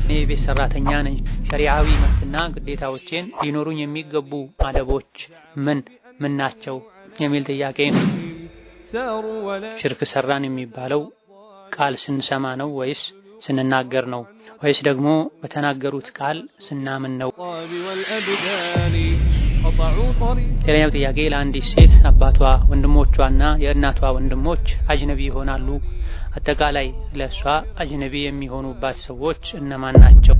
እኔ ቤት ሰራተኛ ነኝ። ሸሪዓዊ መብትና ግዴታዎችን ሊኖሩኝ የሚገቡ አደቦች ምን ናቸው የሚል ጥያቄ ነው። ሽርክ ሰራን የሚባለው ቃል ስንሰማ ነው ወይስ ስንናገር ነው ወይስ ደግሞ በተናገሩት ቃል ስናምን ነው? ሌላኛው ጥያቄ ለአንዲት ሴት አባቷ ወንድሞቿና የእናቷ ወንድሞች አጅነቢ ይሆናሉ። አጠቃላይ ለሷ አጅነቢ የሚሆኑባት ሰዎች እነማን ናቸው?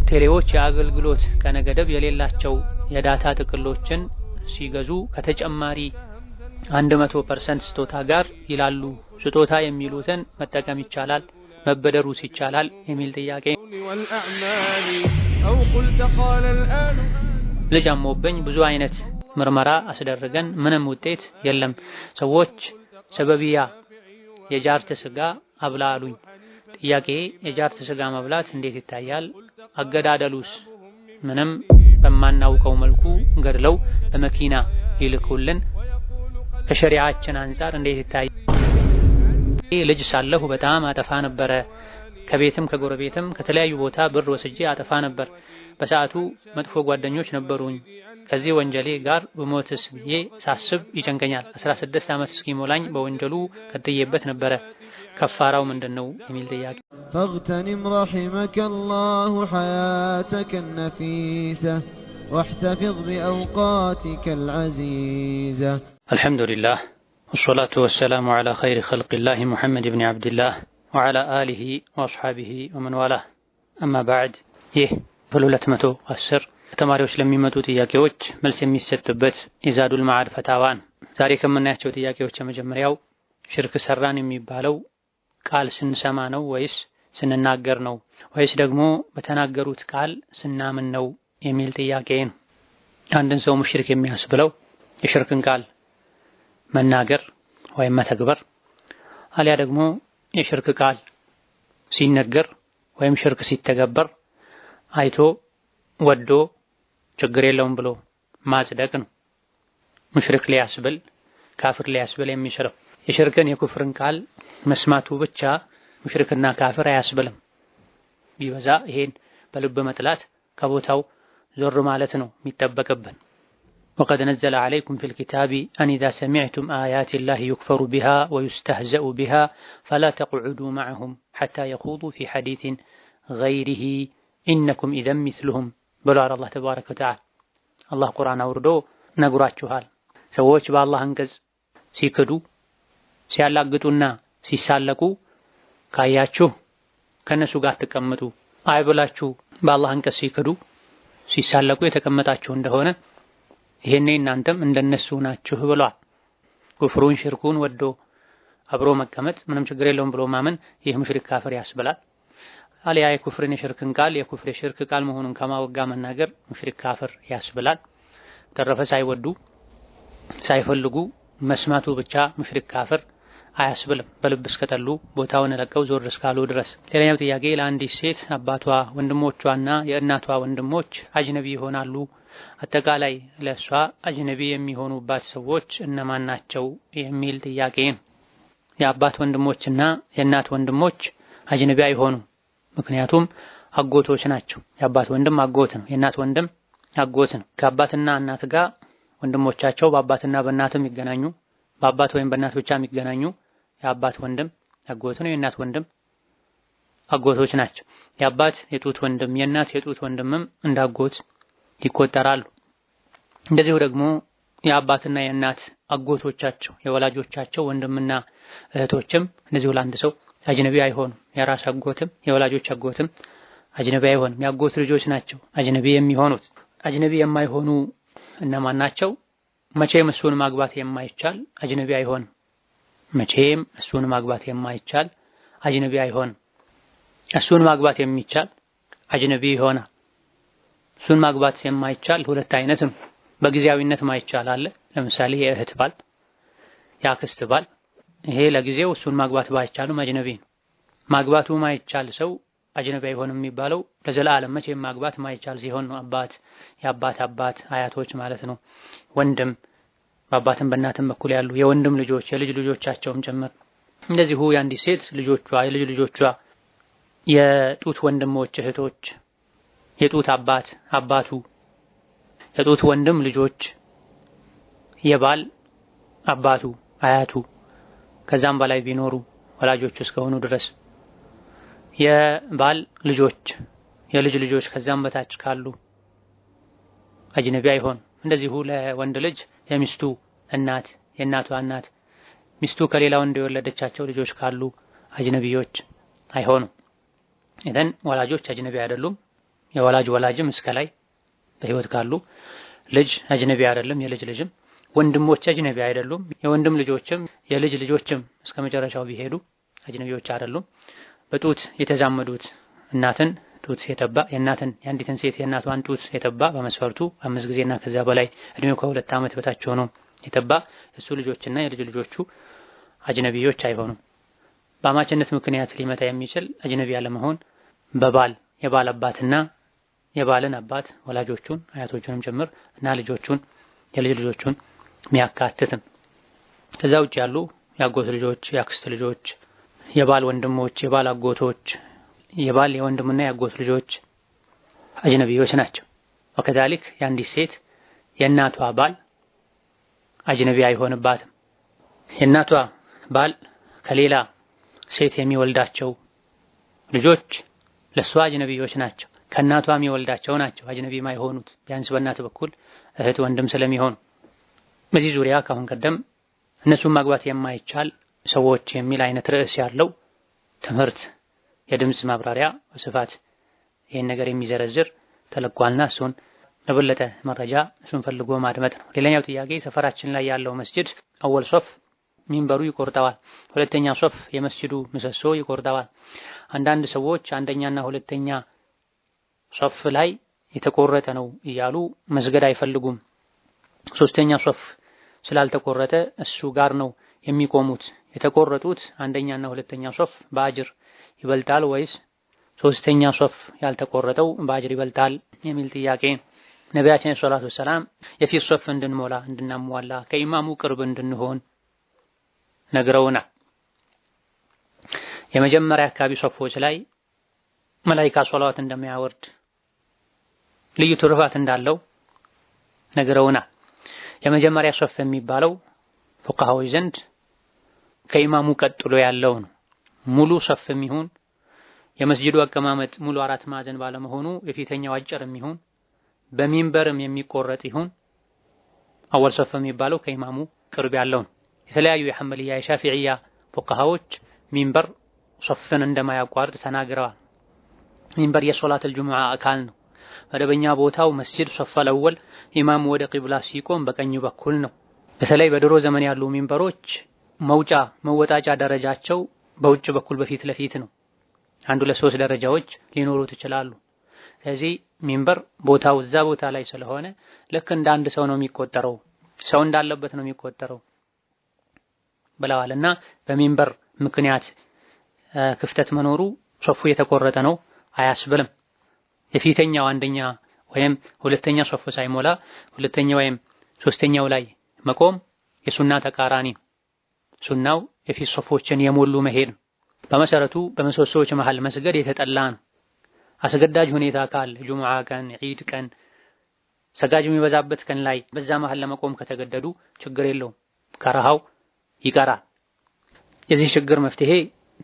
ቴሌዎች የአገልግሎት ከነገደብ የሌላቸው የዳታ ጥቅሎችን ሲገዙ ከተጨማሪ 100% ስጦታ ጋር ይላሉ። ስጦታ የሚሉትን መጠቀም ይቻላል? መበደሩስ ይቻላል? የሚል ጥያቄ። ልጅ አሞብኝ ብዙ አይነት ምርመራ አስደረገን፣ ምንም ውጤት የለም። ሰዎች ሰበቢያ የጃርት ስጋ አብላ አሉኝ። ጥያቄ የጃርት ስጋ መብላት እንዴት ይታያል? አገዳደሉስ? ምንም በማናውቀው መልኩ ገድለው በመኪና ሊልኩልን ከሸሪዓችን አንፃር እንዴት ይታያል? ልጅ ሳለሁ በጣም አጠፋ ነበረ። ከቤትም ከጎረቤትም ከተለያዩ ቦታ ብር ወስጄ አጠፋ ነበር። በሰዓቱ መጥፎ ጓደኞች ነበሩኝ። ከዚህ ወንጀሌ ጋር በሞትስ ብዬ ሳስብ ይጨንቀኛል። 16 ዓመት እስኪሞላኝ በወንጀሉ ቀጥዬበት ነበረ። ከፋራው ምንድነው የሚል ጥያቄ። فاغتنم رحمك الله حياتك النفيسة واحتفظ بأوقاتك العزيزة. الحمد لله والصلاة والسلام على خير خلق الله محمد بن عبد الله وعلى آله وأصحابه ومن والاه. أما بعد በ210 ተማሪዎች ለሚመጡ ጥያቄዎች መልስ የሚሰጥበት ኢዛዱል መዓድ ፈታዋን ዛሬ ከምናያቸው ጥያቄዎች የመጀመሪያው ሽርክ ሰራን የሚባለው ቃል ስንሰማ ነው ወይስ ስንናገር ነው ወይስ ደግሞ በተናገሩት ቃል ስናምን ነው የሚል ጥያቄ ነው። አንድን ሰው ሙሽሪክ የሚያስብለው የሽርክን ቃል መናገር ወይም መተግበር አሊያ ደግሞ የሽርክ ቃል ሲነገር ወይም ሽርክ ሲተገበር አይቶ ወዶ ችግር የለውም ብሎ ማጽደቅ ነው። ሙሽሪክ ሊያስብል ካፍር ሊያስብል የሚችለው የሽርክን የኩፍርን ቃል መስማቱ ብቻ ሙሽሪክና ካፍር አያስብልም። ቢበዛ ይሄን በልብ መጥላት ከቦታው ዞር ማለት ነው የሚጠበቅብን። وقد نزل عليكم في الكتاب أن إذا سمعتم آيات الله يكفر بها ويستهزأ بها فلا تقعدوا معهم حتى يخوضوا في حديث غيره إنكم إذا مثلهم ብሎ አላህ ተባረከ ወተዓላ አላህ ቁርአን አውርዶ ነግሯችኋል። ሰዎች በአላህ አንቀጽ ሲክዱ ሲያላግጡና ሲሳለቁ ካያችሁ ከነሱ ጋር ተቀመጡ። አይብላችሁ በአላህ አንቀጽ ሲክዱ ሲሳለቁ የተቀመጣችሁ እንደሆነ ይሄኔ እናንተም እንደነሱ ናችሁ ብሏል። ኩፍሩን ሽርኩን ወዶ አብሮ መቀመጥ ምንም ችግር የለውም ብሎ ማመን ይህ ሙሽሪክ ካፍር ያስብላል። አሊያ የኩፍርን የሽርክን ቃል የኩፍር የሽርክ ቃል መሆኑን ከማወጋ መናገር ሙሽሪክ ካፍር ያስብላል። ተረፈ ሳይወዱ ሳይፈልጉ መስማቱ ብቻ ሙሽሪክ ካፍር አያስብልም፣ በልብ እስከጠሉ ቦታውን ለቀው ዞር እስካሉ ድረስ። ሌላኛው ጥያቄ ለአንዲት ሴት አባቷ ወንድሞቿና የእናቷ ወንድሞች አጅነቢ ይሆናሉ። አጠቃላይ ለሷ አጅነቢ የሚሆኑባት ሰዎች እነማን ናቸው የሚል ጥያቄ ነው። የአባት ወንድሞችና የእናት ወንድሞች አጅነቢ አይሆኑም። ምክንያቱም አጎቶች ናቸው። የአባት ወንድም አጎት ነው፣ የእናት ወንድም አጎት ነው። ከአባትና እናት ጋር ወንድሞቻቸው በአባትና በእናትም ይገናኙ፣ በአባት ወይም በእናት ብቻ የሚገናኙ የአባት ወንድም አጎት ነው፣ የእናት ወንድም አጎቶች ናቸው። የአባት የጡት ወንድም የእናት የጡት ወንድምም እንዳጎት ይቆጠራሉ። እንደዚሁ ደግሞ የአባትና የእናት አጎቶቻቸው የወላጆቻቸው ወንድምና እህቶችም እንደዚሁ ለአንድ ሰው አጅነቢ አይሆኑም። የራስ አጎትም የወላጆች አጎትም አጅነቢ አይሆንም። የአጎት ልጆች ናቸው አጅነቢ የሚሆኑት። አጅነቢ የማይሆኑ እነማን ናቸው? መቼም እሱን ማግባት የማይቻል አጅነቢ አይሆንም። መቼም እሱን ማግባት የማይቻል አጅነቢ አይሆንም። እሱን ማግባት የሚቻል አጅነቢ ይሆናል። እሱን ማግባት የማይቻል ሁለት አይነት ነው። በጊዜያዊነት ማይቻል አለ። ለምሳሌ የእህት ባል፣ የአክስት ባል። ይሄ ለጊዜው እሱን ማግባት ባይቻልም አጅነቢ ነው። ማግባቱ ማይቻል ሰው አጅነቢ አይሆንም የሚባለው ለዘላለም መቼም ማግባት ማይቻል ሲሆን ነው። አባት፣ የአባት አባት፣ አያቶች ማለት ነው። ወንድም በአባትም በእናትም በኩል ያሉ የወንድም ልጆች የልጅ ልጆቻቸውም ጭምር እንደዚሁ የአንዲት ሴት ልጆቿ፣ የልጅ ልጆቿ፣ የጡት ወንድሞች እህቶች፣ የጡት አባት አባቱ፣ የጡት ወንድም ልጆች፣ የባል አባቱ አያቱ ከዛም በላይ ቢኖሩ ወላጆቹ እስከሆኑ ድረስ የባል ልጆች፣ የልጅ ልጆች ከዛም በታች ካሉ አጅነቢ አይሆን። እንደዚሁ ለወንድ ልጅ የሚስቱ እናት፣ የእናቷ እናት፣ ሚስቱ ከሌላ ወንድ የወለደቻቸው ልጆች ካሉ አጅነቢዮች አይሆኑም። ኢዘን ወላጆች አጅነቢ አይደሉም። የወላጅ ወላጅም እስከ ላይ በህይወት ካሉ ልጅ አጅነቢ አይደለም። የልጅ ልጅም ወንድሞች አጅነቢ አይደሉም። የወንድም ልጆችም የልጅ ልጆችም እስከ መጨረሻው ቢሄዱ አጅነቢዎች አይደሉም። በጡት የተዛመዱት እናትን ጡት የተባ የአንዲትን ሴት የእናቷን ጡት የተባ በመስፈርቱ 5 ጊዜና ከዛ በላይ እድሜው ከ2 ዓመት በታች ሆኖ የተባ እሱ ልጆችና የልጅ ልጆቹ አጅነቢዎች አይሆኑም። በአማችነት ምክንያት ሊመጣ የሚችል አጅነቢ ያለመሆን በባል የባል አባትና የባልን አባት ወላጆቹን አያቶቹንም ጭምር እና ልጆቹን የልጅ ልጆቹን የሚያካትትም። ከዛ ውጭ ያሉ የአጎት ልጆች፣ የአክስት ልጆች፣ የባል ወንድሞች፣ የባል አጎቶች፣ የባል የወንድምና የአጎት ልጆች አጅነቢዎች ናቸው። ወከዛሊክ የአንዲት ሴት የእናቷ ባል አጅነቢ አይሆንባትም። የእናቷ ባል ከሌላ ሴት የሚወልዳቸው ልጆች ለሷ አጅነቢዎች ናቸው። ከእናቷ የሚወልዳቸው ናቸው አጅነቢ ማይሆኑት ቢያንስ በእናት በኩል እህት ወንድም ስለሚሆኑ። በዚህ ዙሪያ ካሁን ቀደም እነሱን ማግባት የማይቻል ሰዎች የሚል አይነት ርዕስ ያለው ትምህርት የድምጽ ማብራሪያ በስፋት ይህን ነገር የሚዘረዝር ተለቋልና እሱን ለበለጠ መረጃ እሱን ፈልጎ ማድመጥ ነው። ሌላኛው ጥያቄ ሰፈራችን ላይ ያለው መስጂድ አወል ሶፍ ሚንበሩ ይቆርጠዋል፣ ሁለተኛ ሶፍ የመስጂዱ ምሰሶ ይቆርጠዋል። አንዳንድ ሰዎች አንደኛና ሁለተኛ ሶፍ ላይ የተቆረጠ ነው እያሉ መስገድ አይፈልጉም። ሶስተኛ ሶፍ ስላልተቆረጠ እሱ ጋር ነው የሚቆሙት። የተቆረጡት አንደኛና ሁለተኛ ሶፍ በአጅር ይበልጣል ወይስ ሶስተኛ ሶፍ ያልተቆረጠው በአጅር ይበልጣል የሚል ጥያቄ። ነቢያችን ሰለላሁ ዐለይሂ ወሰለም የፊት ሶፍ እንድንሞላ እንድናሟላ ከኢማሙ ቅርብ እንድንሆን ነግረውና የመጀመሪያ አካባቢ ሶፎች ላይ መላኢካ ሶላዋት እንደሚያወርድ ልዩ ትሩፋት እንዳለው ነግረውና የመጀመሪያ ሶፍ የሚባለው ፉቃሃዎች ዘንድ ከኢማሙ ቀጥሎ ያለው ነው። ሙሉ ሶፍ የሚሆን የመስጂዱ አቀማመጥ ሙሉ 4 ማዕዘን ባለመሆኑ የፊተኛው አጭር የሚሆን በሚንበርም የሚቆረጥ ይሁን አወል ሶፍ የሚባለው ከኢማሙ ቅርብ ያለው ነው። የተለያዩ የሐንበልያ የሻፊዕያ ፉቃሃዎች ሚንበር ሶፍን እንደማያቋርጥ ተናግረዋል። ሚንበር የሶላተል ጁሙዓ አካል ነው። መደበኛ ቦታው መስጂድ ሶፍ አልአወል ኢማሙ ወደ ቂብላ ሲቆም በቀኙ በኩል ነው። በተለይ በድሮ ዘመን ያሉ ሚንበሮች መወጣጫ ደረጃቸው በውጭ በኩል በፊት ለፊት ነው። 1-3 ደረጃዎች ሊኖሩት ይችላሉ። ስለዚህ ሚንበር ቦታው እዛ ቦታ ላይ ስለሆነ ልክ እንደ አንድ ሰው ነው የሚቆጠረው፣ ሰው እንዳለበት ነው የሚቆጠረው ብለዋልና በሚንበር ምክንያት ክፍተት መኖሩ ሶፉ የተቆረጠ ነው አያስብልም። የፊተኛው አንደኛ ወይም ሁለተኛ ሶፍ ሳይሞላ ሁለተኛ ወይም ሶስተኛው ላይ መቆም የሱና ተቃራኒ። ሱናው የፊት ሶፎችን የሞሉ መሄድ። በመሰረቱ በመሰሶች መሃል መስገድ የተጠላ ነው። አስገዳጅ ሁኔታ ካለ ጁሙዓ ቀን፣ ዒድ ቀን፣ ሰጋጅ የሚበዛበት ቀን ላይ በዛ መሃል ለመቆም ከተገደዱ ችግር የለውም፣ ከረሃው ይቀራል። የዚህ ችግር መፍትሄ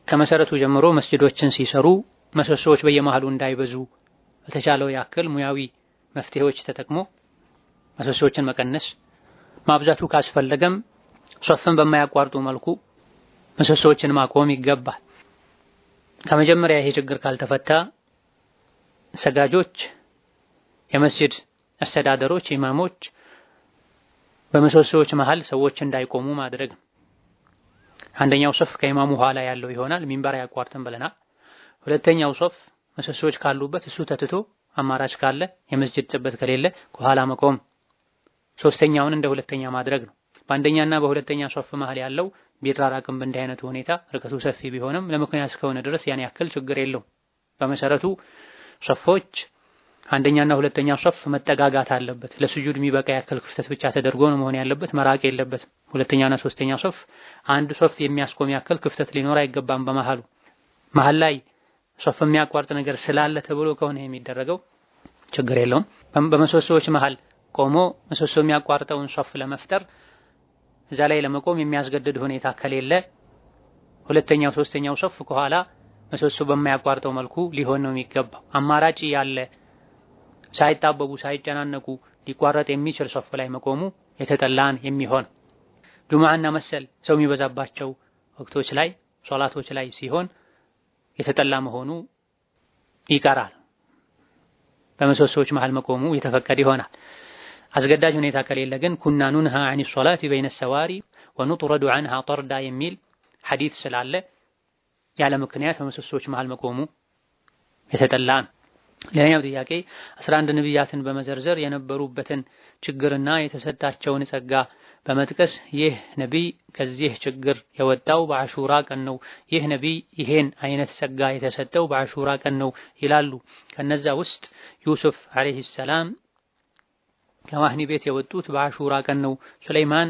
ከመሰረቱ ጀምሮ መስጂዶችን ሲሰሩ መሰሶች በየመሃሉ እንዳይበዙ በተቻለው ያክል ሙያዊ መፍትሄዎች ተጠቅሞ መሰሶችን መቀነስ፣ ማብዛቱ ካስፈለገም ሶፍን በማያቋርጡ መልኩ መሰሶችን ማቆም ይገባል። ከመጀመሪያ ይሄ ችግር ካልተፈታ ሰጋጆች፣ የመስጂድ አስተዳደሮች፣ ኢማሞች በመሰሶች መሃል ሰዎች እንዳይቆሙ ማድረግ። አንደኛው ሶፍ ከኢማሙ ኋላ ያለው ይሆናል፣ ሚንበር አያቋርጥም ብለናል። ሁለተኛው ሶፍ መሰሶች ካሉበት እሱ ተትቶ አማራጭ ካለ የመስጂድ ጥበት ከሌለ ከኋላ መቆም። ሶስተኛውን እንደ ሁለተኛ ማድረግ ነው። በአንደኛና በሁለተኛ ሶፍ መሃል ያለው ቢራራቅም በእንዲህ አይነቱ ሁኔታ ርቀቱ ሰፊ ቢሆንም ለምክንያት እስከሆነ ድረስ ያን ያክል ችግር የለውም። በመሰረቱ ሶፎች አንደኛና ሁለተኛ ሶፍ መጠጋጋት አለበት። ለስጁድ የሚበቃ ያክል ክፍተት ብቻ ተደርጎ ነው መሆን ያለበት፣ መራቅ የለበትም። ሁለተኛና ሶስተኛ ሶፍ አንድ ሶፍ የሚያስቆም ያክል ክፍተት ሊኖር አይገባም። በመሃሉ መሃል ላይ ሶፍ የሚያቋርጥ ነገር ስላለ ተብሎ ከሆነ የሚደረገው ችግር የለውም። በምሰሶዎች መሃል ቆሞ ምሰሶ የሚያቋርጠውን ሶፍ ለመፍጠር እዛ ላይ ለመቆም የሚያስገድድ ሁኔታ ከሌለ ሁለተኛው ሶስተኛው ሶፍ ከኋላ ምሰሶ በማያቋርጠው መልኩ ሊሆን ነው የሚገባው። አማራጭ ያለ ሳይጣበቡ ሳይጨናነቁ ሊቋረጥ የሚችል ሶፍ ላይ መቆሙ የተጠላን የሚሆን ጁሙዓና መሰል ሰው የሚበዛባቸው ወቅቶች ላይ ሶላቶች ላይ ሲሆን የተጠላ መሆኑ ይቀራል። በምሰሶዎች መሃል መቆሙ የተፈቀደ ይሆናል። አስገዳጅ ሁኔታ ከሌለ ግን ኩና ኑንሃ አን ሶላቲ በይነ ሰዋሪ ወኑጥረዱ ዐንሃ ጠርዳ የሚል ሐዲስ ስላለ ያለ ምክንያት በምሰሶዎች መሃል መቆሙ የተጠላን። ሌላኛው ጥያቄ 11 ነብያትን በመዘርዘር የነበሩበትን ችግርና የተሰጣቸውን ጸጋ በመጥቀስ ይህ ነቢይ ከዚህ ችግር የወጣው በአሹራ ቀን ነው፣ ይህ ነቢይ ይሄን አይነት ጸጋ የተሰጠው በአሹራ ቀን ነው ይላሉ። ከነዛ ውስጥ ዩሱፍ አለይሂ ሰላም ከዋህኒ ቤት የወጡት በአሹራ ቀን ነው። ሱለይማን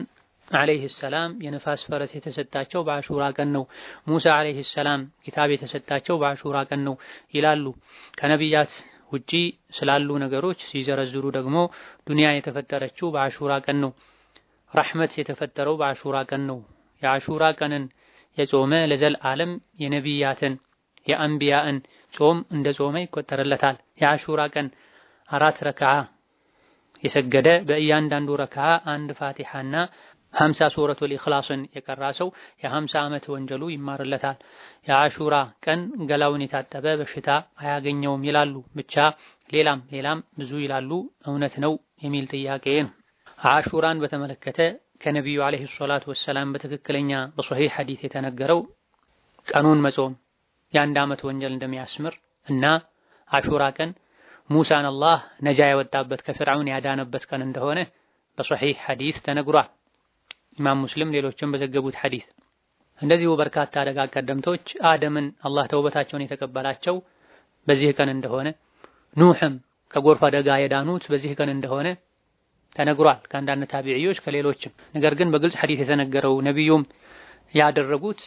አለይሂ ሰላም የነፋስ ፈረስ የተሰጣቸው በአሹራ ቀን ነው። ሙሳ አለይሂ ሰላም ኪታብ የተሰጣቸው በአሹራ ቀን ነው ይላሉ። ከነቢያት ውጪ ስላሉ ነገሮች ሲዘረዝሩ ደግሞ ዱንያ የተፈጠረችው በአሹራ ቀን ነው። ረሕመት የተፈጠረው በአሹራ ቀን ነው። የአሹራ ቀንን የጾመ ለዘላለም የነቢያትን የአንቢያን ጾም እንደ ጾመ ይቆጠርለታል። የአሹራ ቀን 4 ረክዓ የሰገደ በእያንዳንዱ ረክዓ 1 ፋቲሐና 50 ሱረቱል ኢኽላስን የቀራ ሰው የ50 ዓመት ወንጀሉ ይማርለታል። የአሹራ ቀን ገላውን የታጠበ በሽታ አያገኘውም ይላሉ። ብቻ ሌላም ብዙ ይላሉ። እውነት ነው የሚል ጥያቄ ነው። አሹራን በተመለከተ ከነቢዩ አለይሂ ሰላቱ ወሰላም በትክክለኛ በሶሒህ ሐዲስ የተነገረው ቀኑን መጾም የአንድ ዓመት ወንጀል እንደሚያስምር እና አሹራ ቀን ሙሳን አላህ ነጃ ያወጣበት ከፍርዓውን ያዳነበት ቀን እንደሆነ በሶሒህ ሐዲስ ተነግሯል። ኢማም ሙስሊም ሌሎችም በዘገቡት ሐዲስ እንደዚሁ በርካታ ደጋግ ቀደምቶች አደምን አላህ ተውበታቸውን የተቀበላቸው በዚህ ቀን እንደሆነ፣ ኑህም ከጎርፍ አደጋ የዳኑት በዚህ ቀን እንደሆነ ተነግሯል ከአንዳንድ ታቢዒዎች ከሌሎችም። ነገር ግን በግልጽ ሐዲስ የተነገረው ነቢዩም ያደረጉት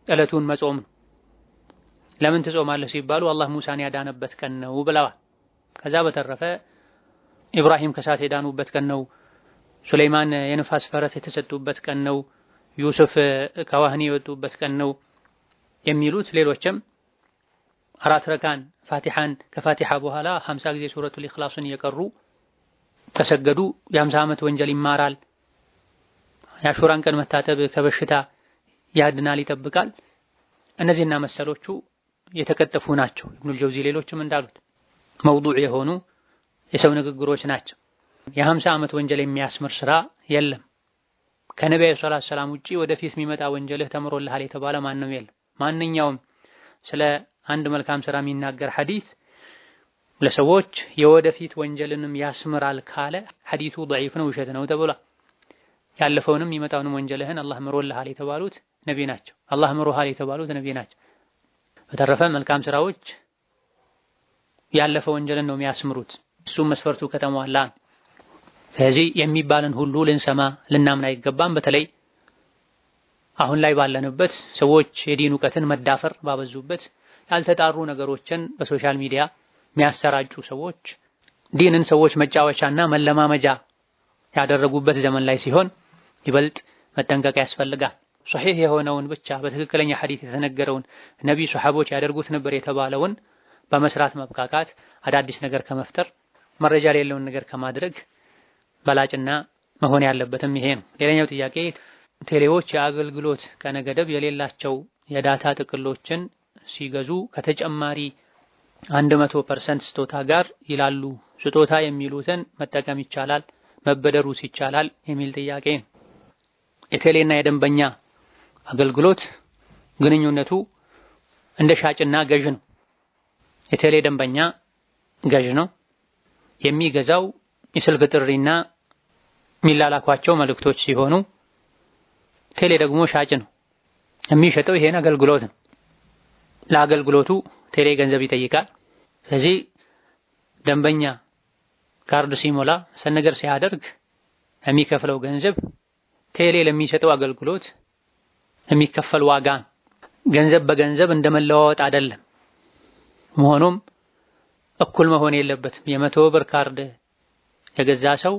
ዕለቱን መጾም ነው። ለምን ትጾማለህ ሲባሉ አላህ ሙሳን ያዳነበት ቀን ነው ብለዋል። ከዛ በተረፈ ኢብራሂም ከሳት የዳኑበት ቀን ነው፣ ሱለይማን የነፋስ ፈረስ የተሰጡበት ቀን ነው፣ ዩሱፍ ከዋህኒ የወጡበት ቀን ነው የሚሉት ሌሎችም 4 ረካን ፋቲሐን ከፋቲሐ በኋላ 50 ጊዜ ሱረቱል ኢኽላስን እየቀሩ ከሰገዱ የ50 ዓመት ወንጀል ይማራል። የአሹራን ቀን መታጠብ ከበሽታ ያድናል፣ ይጠብቃል። እነዚህና መሰሎቹ የተከተፉ ናቸው። ኢብኑል ጀውዚ ሌሎችም እንዳሉት መውዱዕ የሆኑ የሰው ንግግሮች ናቸው። የ50 ዓመት ወንጀል የሚያስምር ስራ የለም። ከነቢዩ ሰለላሁ ዐለይሂ ወሰለም ውጪ ወደፊት የሚመጣ ወንጀልህ ተምሮልሃል የተባለ ማንም የለም። ማንኛውም ስለ አንድ መልካም ስራ የሚናገር ሐዲስ ለሰዎች የወደፊት ወንጀልንም ያስምራል ካለ ሐዲሱ ضعيف ነው፣ ውሸት ነው ተብሏል። ያለፈውንም የሚመጣውንም ወንጀልህን አላህ ምሮልሃል የተባሉት ነቢ ናቸው። አላህ ምሮሃል የተባሉት ነቢ ናቸው። በተረፈ መልካም ስራዎች ያለፈ ወንጀልን ነው የሚያስምሩት፣ እሱም መስፈርቱ ከተሟላ። ስለዚህ የሚባልን ሁሉ ልንሰማ ልናምን አይገባም። በተለይ አሁን ላይ ባለንበት ሰዎች የዲን ዕውቀትን መዳፈር ባበዙበት ያልተጣሩ ነገሮችን በሶሻል ሚዲያ የሚያሰራጩ ሰዎች ዲንን ሰዎች መጫወቻና መለማመጃ ያደረጉበት ዘመን ላይ ሲሆን ይበልጥ መጠንቀቅ ያስፈልጋል። ሶሒህ የሆነውን ብቻ በትክክለኛ ሐዲስ የተነገረውን ነቢ ሱሐቦች ያደርጉት ነበር የተባለውን በመስራት መብቃቃት፣ አዳዲስ ነገር ከመፍጠር መረጃ የሌለውን ነገር ከማድረግ በላጭና መሆን ያለበትም ይሄ ነው። ሌላኛው ጥያቄ ቴሌዎች የአገልግሎት ቀነ ገደብ የሌላቸው የዳታ ጥቅሎችን ሲገዙ ከተጨማሪ 100% ስጦታ ጋር ይላሉ። ስጦታ የሚሉትን መጠቀም ይቻላል፣ መበደሩስ ይቻላል የሚል ጥያቄ ነው። የቴሌና የደንበኛ አገልግሎት ግንኙነቱ እንደ ሻጭና ገዥ ነው። የቴሌ ደንበኛ ገዥ ነው። የሚገዛው የስልክ ጥሪና የሚላላኳቸው መልእክቶች ሲሆኑ ቴሌ ደግሞ ሻጭ ነው። የሚሸጠው ይሄን አገልግሎት ነው። ለአገልግሎቱ ቴሌ ገንዘብ ይጠይቃል። ስለዚህ ደንበኛ ካርድ ሲሞላ ሰነገር ሲያደርግ የሚከፍለው ገንዘብ ቴሌ ለሚሰጠው አገልግሎት የሚከፈል ዋጋ ገንዘብ በገንዘብ እንደመለዋወጥ አይደለም። መሆኑም እኩል መሆን የለበትም። የ100 ብር ካርድ የገዛ ሰው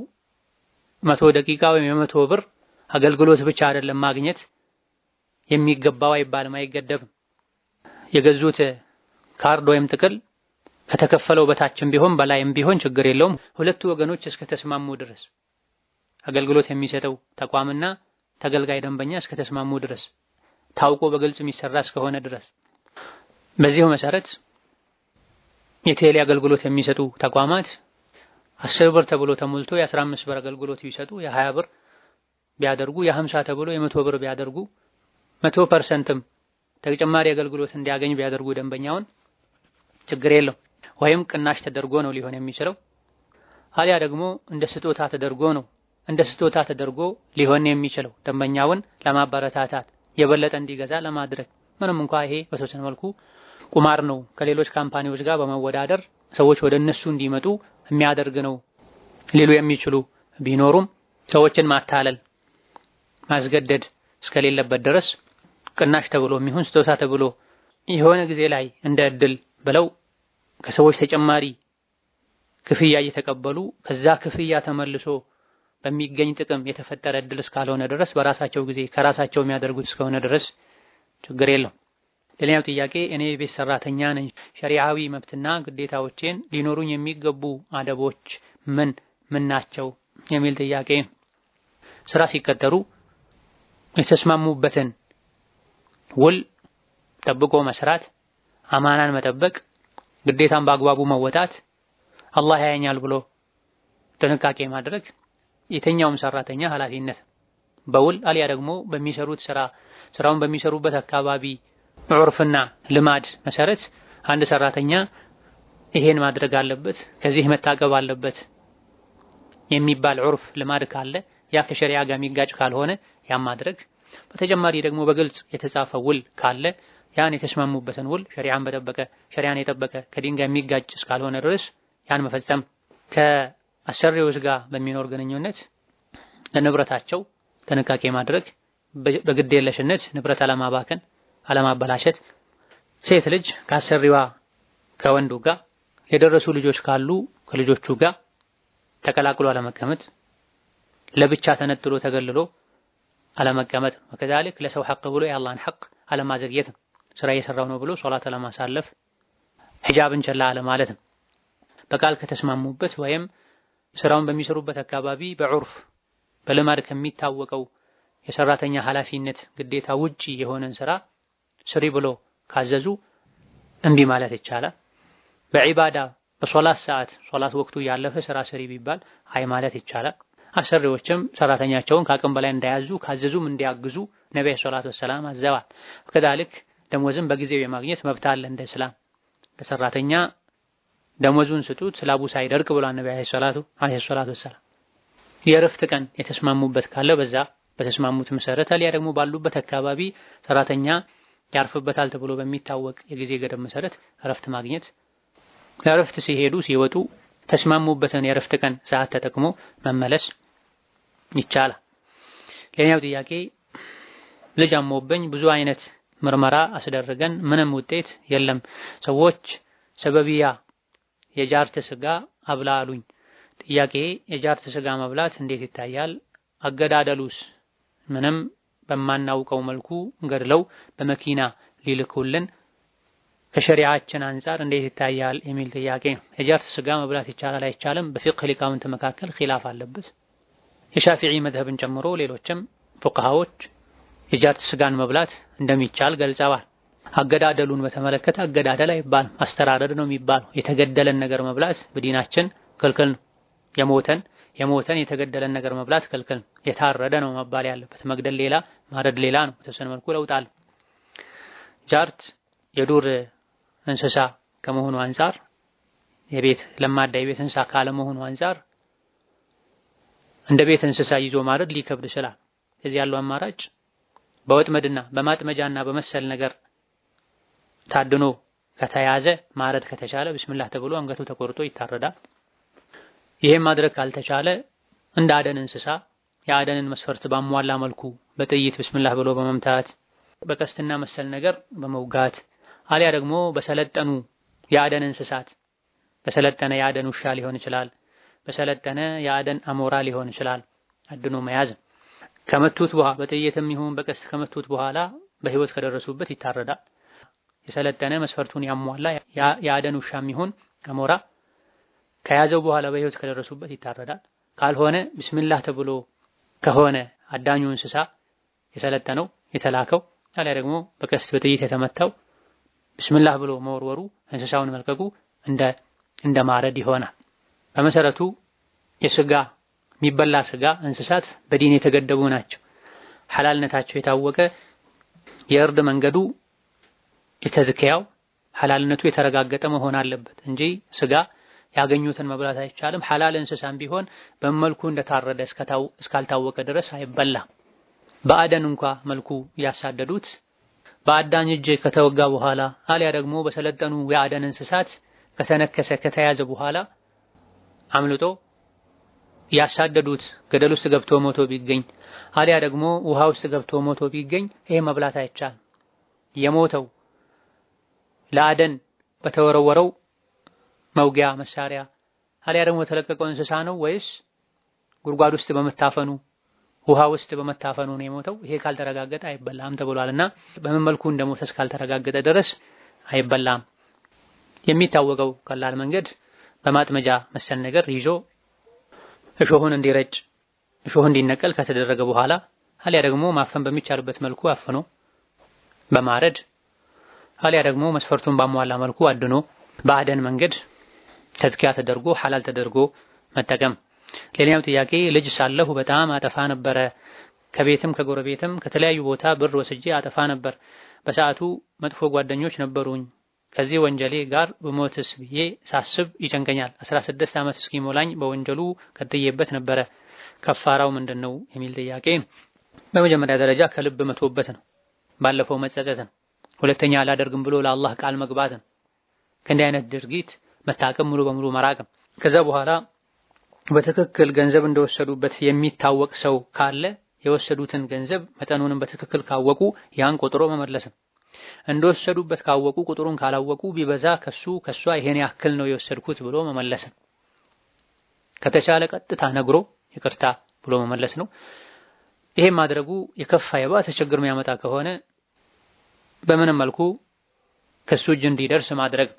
100 ደቂቃ ወይም የ100 ብር አገልግሎት ብቻ አይደለም ማግኘት የሚገባው አይባልም፣ አይገደብም። የገዙት ካርድ ወይም ጥቅል ከተከፈለው በታችም ቢሆን በላይም ቢሆን ችግር የለውም። ሁለቱ ወገኖች እስከተስማሙ ድረስ አገልግሎት የሚሰጠው ተቋምና ተገልጋይ ደንበኛ እስከተስማሙ ድረስ ታውቆ በግልጽ የሚሰራ እስከሆነ ድረስ በዚሁ መሰረት የቴሌ አገልግሎት የሚሰጡ ተቋማት 10 ብር ተብሎ ተሞልቶ የ15 ብር አገልግሎት ቢሰጡ የ20 ብር ቢያደርጉ የ50 ተብሎ የ100 ብር ቢያደርጉ 100%ም ተጨማሪ አገልግሎት እንዲያገኝ ቢያደርጉ ደንበኛውን ችግር የለው። ወይም ቅናሽ ተደርጎ ነው ሊሆን የሚችለው። አሊያ ደግሞ እንደ ስጦታ ተደርጎ ሊሆን የሚችለው ደንበኛውን ለማበረታታት የበለጠ እንዲገዛ ለማድረግ ምንም እንኳን ይሄ በተወሰነ መልኩ ቁማር ነው፣ ከሌሎች ካምፓኒዎች ጋር በመወዳደር ሰዎች ወደ እነሱ እንዲመጡ የሚያደርግ ነው ሊሉ የሚችሉ ቢኖሩም ሰዎችን ማታለል ማስገደድ እስከሌለበት ድረስ ቅናሽ ተብሎ የሚሆን ስጦታ ተብሎ የሆነ ጊዜ ላይ እንደ እድል ብለው ከሰዎች ተጨማሪ ክፍያ እየተቀበሉ ከዛ ክፍያ ተመልሶ በሚገኝ ጥቅም የተፈጠረ እድል እስካልሆነ ድረስ በራሳቸው ጊዜ ከራሳቸው የሚያደርጉት እስከሆነ ድረስ ችግር የለው። ሌላኛው ጥያቄ እኔ የቤት ሰራተኛ ነኝ፣ ሸሪዓዊ መብትና ግዴታዎቼን ሊኖሩኝ የሚገቡ አደቦች ምን ናቸው የሚል ጥያቄ። ስራ ሲቀጠሩ የተስማሙበትን ውል ጠብቆ መስራት፣ አማናን መጠበቅ፣ ግዴታን በአግባቡ መወጣት፣ አላህ ያየኛል ብሎ ጥንቃቄ ማድረግ የተኛውም ሰራተኛ ኃላፊነት። በውል አልያ ደግሞ በሚሰሩት ስራውን በሚሰሩበት አካባቢ ዑርፍና ልማድ መሰረት አንድ ሰራተኛ ይሄን ማድረግ አለበት፣ ከዚህ መታቀብ አለበት የሚባል ዑርፍ ልማድ ካለ ያ ከሸሪዓ ጋር የሚጋጭ ካልሆነ ያን ማድረግ። በተጨማሪ ደግሞ በግልጽ የተጻፈ ውል ካለ ያን የተስማሙበትን ውል ሸሪዓን የጠበቀ ከዲን ጋር የሚጋጭ እስካልሆነ ድረስ ያን መፈጸም። ከአሰሪዎች ጋር በሚኖር ግንኙነት ለንብረታቸው ጥንቃቄ ማድረግ፣ በግዴለሽነት ንብረት አለማበላሸት። ሴት ልጅ ከአሰሪዋ ከወንዱ ጋር የደረሱ ልጆች ካሉ ከልጆቹ ጋር ተቀላቅሎ አለመቀመጥ፣ ለብቻ ተነጥሎ ተገልሎ አለመቀመጥ። ወከዛልክ ለሰው ሐቅ ብሎ የአላህን ሐቅ አለማዘግየት፣ ስራ እየሰራው ነው ብሎ ሶላት አለማሳለፍ፣ ሒጃብን ቸላ አለማለት። በቃል ከተስማሙበት ወይም ስራውን በሚሰሩበት አካባቢ በዑርፍ በልማድ ከሚታወቀው የሰራተኛ ኃላፊነት ግዴታ ውጪ የሆነን ስራ ስሪ ብሎ ካዘዙ እምቢ ማለት ይቻላል። በዒባዳ በሶላት ሰዓት ሶላት ወቅቱ ያለፈ ስራ ስሪ ቢባል አይ ማለት ይቻላል። አሰሪዎችም ሰራተኛቸውን ከአቅም በላይ እንዳያዙ ካዘዙም እንዲያግዙ ነብዩ ሰለላሁ ዐለይሂ ወሰለም አዘዋል። ከዛልክ ደሞዝን በጊዜው የማግኘት መብት አለ እንደ እስላም። ለሰራተኛ ደሞዙን ስጡት ስላቡ ሳይደርቅ ብሏል ነብዩ ዐለይሂ ሰላቱ ወሰለም። የእረፍት ቀን የተስማሙበት ካለ በዛ በተስማሙት መሰረት አልያ ደግሞ ባሉበት አካባቢ ሰራተኛ ያርፍበታል ተብሎ በሚታወቅ የጊዜ ገደብ መሰረት እረፍት ማግኘት፣ ለእረፍት ሲሄዱ ሲወጡ ተስማሙበትን የእረፍት ቀን ሰዓት ተጠቅሞ መመለስ ይቻላል። ሌላኛው ጥያቄ ልጅ አሞብኝ ብዙ አይነት ምርመራ አስደረገን ምንም ውጤት የለም። ሰዎች ሰበቢያ የጃርት ስጋ አብላ አሉኝ። ጥያቄ የጃርት ስጋ መብላት እንዴት ይታያል? አገዳደሉስ? ምንም በማናውቀው መልኩ ገድለው በመኪና ሊልኩልን ከሸሪዓችን አንፃር እንዴት ይታያል የሚል ጥያቄ ነው። የጃርት ስጋ መብላት ይቻላል አይቻልም? በፊቅህ ሊቃውንት መካከል ኺላፍ አለበት። የሻፊዒ መዝሀብን ጨምሮ ሌሎችም ፉቅሃዎች የጃርት ስጋን መብላት እንደሚቻል ገልጸዋል። አገዳደሉን በተመለከተ አገዳደል አይባልም፣ አስተራረድ ነው የሚባለው። የተገደለን ነገር መብላት በዲናችን ክልክል ነው። የሞተን የተገደለን ነገር መብላት ክልክል ነው። የታረደ ነው መባል ያለበት። መግደል ሌላ ማረድ ሌላ ነው። በተወሰነ መልኩ ለውጣል። ጃርት የዱር እንስሳ ከመሆኑ አንፃር ለማዳ የቤት እንስሳ ካለመሆኑ አንፃር እንደ ቤት እንስሳ ይዞ ማረድ ሊከብድ ይችላል። እዚህ ያለው አማራጭ በወጥመድና በማጥመጃና በመሰል ነገር ታድኖ ከተያዘ ማረድ ከተቻለ ቢስሚላህ ተብሎ አንገቱ ተቆርጦ ይታረዳል። ይሄን ማድረግ ካልተቻለ እንደ አደን እንስሳ የአደንን መስፈርት ባሟላ መልኩ በጥይት ቢስሚላህ ብሎ በመምታት በቀስትና መሰል ነገር በመውጋት አሊያ ደግሞ በሰለጠኑ የአደን እንስሳት በሰለጠነ የአደን ውሻ ሊሆን ይችላል፣ በሰለጠነ የአደን አሞራ ሊሆን ይችላል አድኖ መያዝ። ከመቱት በኋላ በጥይትም ይሁን በቀስት ከመቱት በኋላ በህይወት ከደረሱበት ይታረዳል። የሰለጠነ መስፈርቱን ያሟላ የአደን ውሻም ይሁን አሞራ ከያዘው በኋላ በህይወት ከደረሱበት ይታረዳል። ካልሆነ ቢስሚላህ ተብሎ ከሆነ አዳኙ እንስሳ የሰለጠነው የተላከው አሊያ ደግሞ በቀስት በጥይት የተመታው ቢስሚላህ ብሎ መወርወሩ እንስሳውን መልቀቁ እንደ ማረድ ይሆናል። በመሰረቱ የስጋ የሚበላ ስጋ እንስሳት በዲን የተገደቡ ናቸው። ሐላልነታቸው የታወቀ የእርድ መንገዱ የተዝኪያው ሐላልነቱ የተረጋገጠ መሆን አለበት እንጂ ስጋ ያገኙትን መብላት አይቻልም። ሐላል እንስሳም ቢሆን በመልኩ እንደታረደ እስካልታወቀ ድረስ አይበላም። በአደን እንኳ መልኩ ያሳደዱት በአዳኝ እጅ ከተወጋ በኋላ አሊያ ደግሞ በሰለጠኑ የአደን እንስሳት ከተነከሰ ከተያዘ በኋላ አምልጦ ያሳደዱት ገደል ውስጥ ገብቶ ሞቶ ቢገኝ አሊያ ደግሞ ውሃ ውስጥ ገብቶ ሞቶ ቢገኝ ይሄ መብላት አይቻልም። የሞተው ለአደን በተወረወረው መውጊያ መሳሪያ አሊያ ደግሞ የተለቀቀው እንስሳ ነው ወይስ ጉድጓድ ውስጥ በመታፈኑ ውሃ ውስጥ በመታፈኑ ነው የሞተው? ይሄ ካልተረጋገጠ አይበላም ተብሏልና በምን መልኩ እንደሞተ እስካልተረጋገጠ ድረስ አይበላም። የሚታወቀው ቀላል መንገድ በማጥመጃ መሰል ነገር ይዞ እሾሁን እንዲረጭ እሾህ እንዲነቀል ከተደረገ በኋላ አሊያ ደግሞ ማፈን በሚቻልበት መልኩ አፍኖ በማረድ አሊያ ደግሞ መስፈርቱን ባሟላ መልኩ አድኖ በአደን መንገድ ተዝኪያ ተደርጎ ሐላል ተደርጎ መጠቀም። ሌላኛው ጥያቄ ልጅ ሳለሁ በጣም አጠፋ ነበረ። ከቤትም ከጎረቤትም ከተለያዩ ቦታ ብር ወስጄ አጠፋ ነበር። በሰዓቱ መጥፎ ጓደኞች ነበሩኝ። ከዚህ ወንጀሌ ጋር በሞትስ ብዬ ሳስብ ይጨንቀኛል። 16 ዓመት እስኪሞላኝ በወንጀሉ ቀጥዬበት ነበረ። ከፋራው ምንድነው የሚል ጥያቄ። በመጀመሪያ ደረጃ ከልብ መቶበት ነው። ባለፈው መጸጸት ነው። ሁለተኛ አላደርግም ብሎ ለአላህ ቃል መግባት ነው። ከእንዲህ አይነት ድርጊት መታቀም ሙሉ በሙሉ መራቅም። ከዛ በኋላ በትክክል ገንዘብ እንደወሰዱበት የሚታወቅ ሰው ካለ የወሰዱትን ገንዘብ መጠኑንም በትክክል ካወቁ ያን ቆጥሮ መመለስም። እንደወሰዱበት ካወቁ ቁጥሩን ካላወቁ ቢበዛ ከሷ ይሄን ያክል ነው የወሰድኩት ብሎ መመለስም። ከተቻለ ቀጥታ ነግሮ ይቅርታ ብሎ መመለስ ነው። ይሄን ማድረጉ የከፋ የባሰ ችግር የሚያመጣ ከሆነ በምንም መልኩ ከሱ እጅ እንዲደርስ ማድረግ።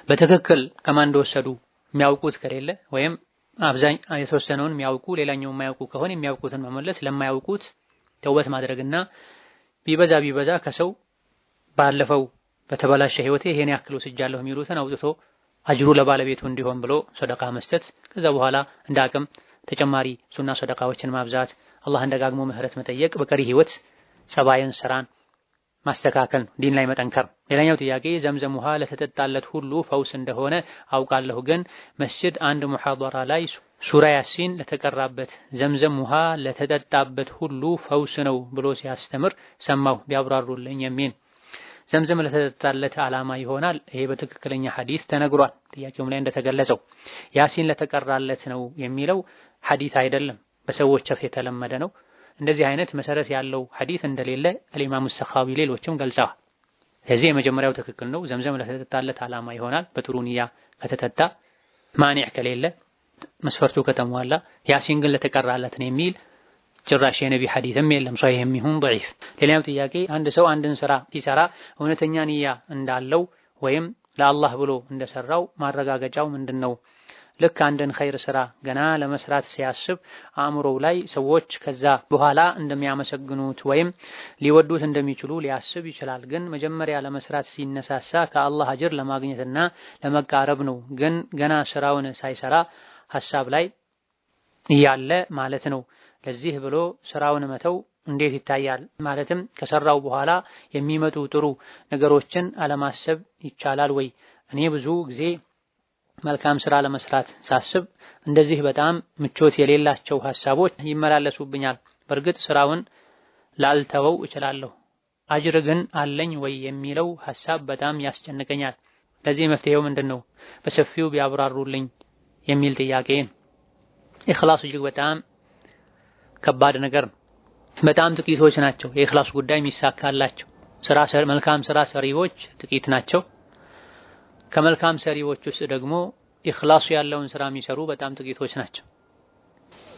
በትክክል ከማን እንደወሰዱ የሚያውቁት ከሌለ ወይም የተወሰነውን የሚያውቁ ሌላኛው የማያውቁ ከሆነ የሚያውቁትን መመለስ፣ ለማያውቁት ተውበት ማድረግና ቢበዛ ከሰው ባለፈው በተበላሸ ህይወቴ ይሄን ያክል ወስጃለሁ የሚሉትን አውጥቶ አጅሩ ለባለቤቱ እንዲሆን ብሎ ሰደቃ መስጠት። ከዛ በኋላ እንደ አቅም ተጨማሪ ሱና ሰደቃዎችን ማብዛት፣ አላህን ደጋግሞ ምህረት መጠየቅ፣ በቀሪ ህይወት ጸባይን ስራን ማስተካከል፣ ዲን ላይ መጠንከር። ሌላኛው ጥያቄ ዘምዘም ውሃ ለተጠጣለት ሁሉ ፈውስ እንደሆነ አውቃለሁ፣ ግን መስጂድ አንድ ሙሐደራ ላይ ሱራ ያሲን ለተቀራበት ዘምዘም ውሃ ለተጠጣበት ሁሉ ፈውስ ነው ብሎ ሲያስተምር ሰማሁ፣ ቢያብራሩልኝ የሚል። ዘምዘም ለተጠጣለት ዓላማ ይሆናል። ይሄ በትክክለኛ ሐዲስ ተነግሯል። ጥያቄውም ላይ እንደተገለጸው ያሲን ለተቀራለት ነው የሚለው ሐዲስ አይደለም፣ በሰዎች አፍ የተለመደ ነው። እንደዚህ አይነት መሰረት ያለው ሐዲስ እንደሌለ አልኢማሙ ሰኻዊ ሌሎችም ገልጸዋል። ስለዚህ የመጀመሪያው ትክክል ነው። ዘምዘም ለተጠጣለት ዓላማ ይሆናል። በጥሩ ንያ ከተጠጣ ማኒዕ ከሌለ መስፈርቱ ከተሟላ። ያሲን ግን ለተቀራለት ነው የሚል ጭራሽ የነቢ ሐዲስም የለም፣ ሷሂህም ይሁን ضعيف። ሌላኛው ጥያቄ አንድ ሰው አንድን ስራ ሲሰራ እውነተኛ ንያ እንዳለው ወይም ለአላህ ብሎ እንደሰራው ማረጋገጫው ምንድነው? ልክ አንድን ኸይር ስራ ገና ለመስራት ሲያስብ አእምሮው ላይ ሰዎች ከዛ በኋላ እንደሚያመሰግኑት ወይም ሊወዱት እንደሚችሉ ሊያስብ ይችላል። ግን መጀመሪያ ለመስራት ሲነሳሳ ከአላህ አጅር ለማግኘትና ለመቃረብ ነው። ግን ገና ስራውን ሳይሰራ ሐሳብ ላይ እያለ ማለት ነው። ለዚህ ብሎ ስራውን መተው እንዴት ይታያል? ማለትም ከሰራው በኋላ የሚመጡ ጥሩ ነገሮችን አለማሰብ ይቻላል ወይ? እኔ ብዙ ጊዜ መልካም ስራ ለመስራት ሳስብ እንደዚህ በጣም ምቾት የሌላቸው ሐሳቦች ይመላለሱብኛል። በእርግጥ ስራውን ላልተወው እችላለሁ፣ አጅር ግን አለኝ ወይ የሚለው ሐሳብ በጣም ያስጨንቀኛል። ለዚህ መፍትሄው ምንድነው? በሰፊው ቢያብራሩልኝ የሚል ጥያቄ። ኢኽላስ እጅግ በጣም ከባድ ነገር ነው። በጣም ጥቂቶች ናቸው የኢኽላስ ጉዳይ የሚሳካላቸው። መልካም ስራ ሰሪዎች ጥቂት ናቸው። ከመልካም ሰሪዎች ውስጥ ደግሞ ኢኽላስ ያለውን ስራ የሚሰሩ በጣም ጥቂቶች ናቸው።